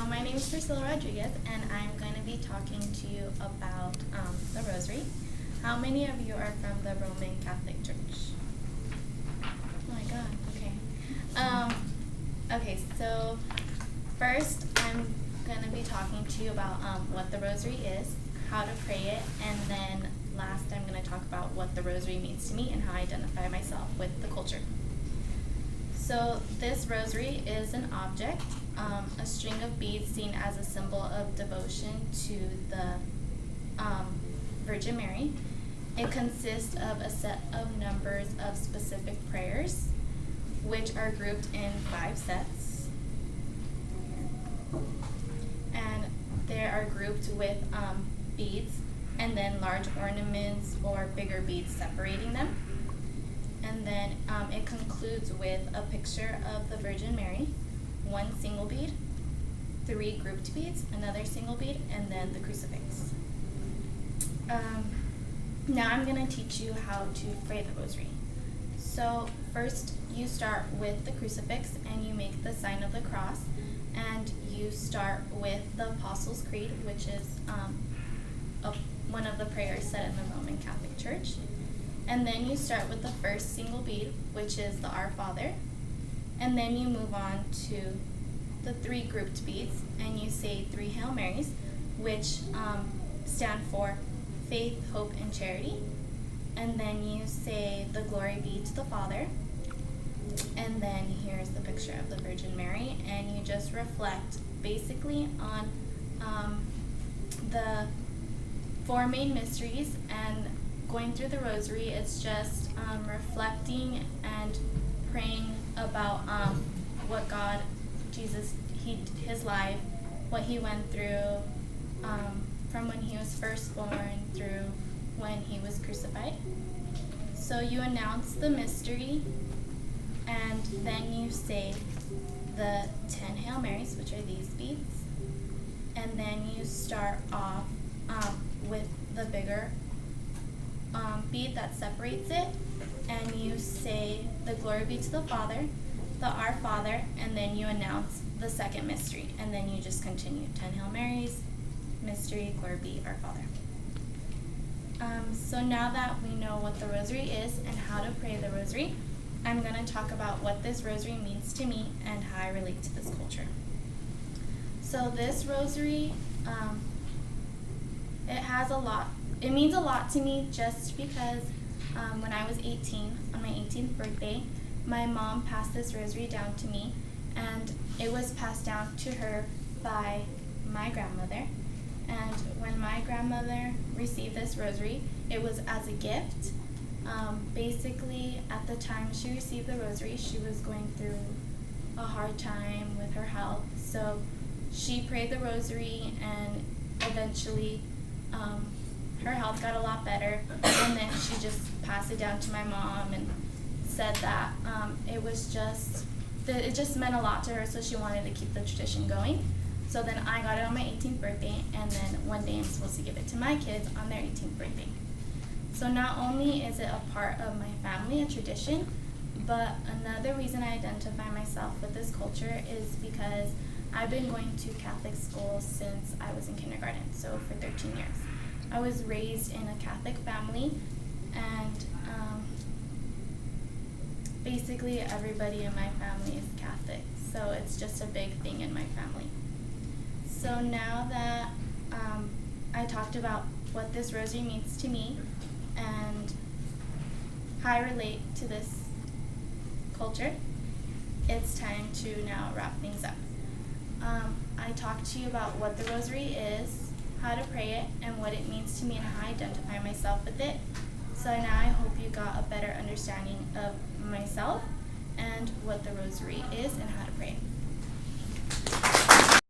My name is Priscilla Rodriguez, and I'm going to be talking to you about the Rosary. How many of you are from the Roman Catholic Church? Oh my God, okay. Okay, so first I'm going to be talking to you about what the Rosary is, how to pray it, and then last I'm going to talk about what the Rosary means to me and how I identify myself with the culture. So this rosary is an object, a string of beads seen as a symbol of devotion to the Virgin Mary. It consists of a set of numbers of specific prayers, which are grouped in 5 sets. And they are grouped with beads and then large ornaments or bigger beads separating them. And then it concludes with a picture of the Virgin Mary, 1 single bead, 3 grouped beads, another single bead, and then the crucifix. Now I'm going to teach you how to pray the rosary. So first you start with the crucifix and you make the sign of the cross, and you start with the Apostles' Creed, which is one of the prayers said in the Roman Catholic Church. And then you start with the first single bead, which is the Our Father. And then you move on to the 3 grouped beads, and you say 3 Hail Marys, which stand for faith, hope, and charity. And then you say the Glory be to the Father. And then here's the picture of the Virgin Mary, and you just reflect basically on the 4 main mysteries. And going through the rosary, it's just reflecting and praying about what God, Jesus, his life, what he went through from when he was first born through when he was crucified. So you announce the mystery, and then you say the 10 Hail Marys, which are these beads, and then you start off with the bigger bead that separates it, and you say the Glory be to the Father, the Our Father, and then you announce the second mystery, and then you just continue 10 Hail Marys, mystery, Glory be, Our Father. So now that we know what the rosary is and how to pray the rosary, I'm going to talk about what this rosary means to me and how I relate to this culture. So this rosary, it means a lot to me just because when I was 18, on my 18th birthday, my mom passed this rosary down to me, and it was passed down to her by my grandmother. And when my grandmother received this rosary, it was as a gift. Basically, at the time she received the rosary, she was going through a hard time with her health. So she prayed the rosary, and eventually her health got a lot better, and then she just passed it down to my mom and said that it just meant a lot to her, so she wanted to keep the tradition going. So then I got it on my 18th birthday, and then one day I'm supposed to give it to my kids on their 18th birthday. So not only is it a part of my family, a tradition, but another reason I identify myself with this culture is because I've been going to Catholic school since I was in kindergarten, so for 13 years. I was raised in a Catholic family, and basically everybody in my family is Catholic, so it's just a big thing in my family. So now that I talked about what this rosary means to me and how I relate to this culture, it's time to now wrap things up. I talked to you about what the rosary is, how to pray it, and what it means to me and how I identify myself with it. So now I hope you got a better understanding of myself and what the rosary is and how to pray it.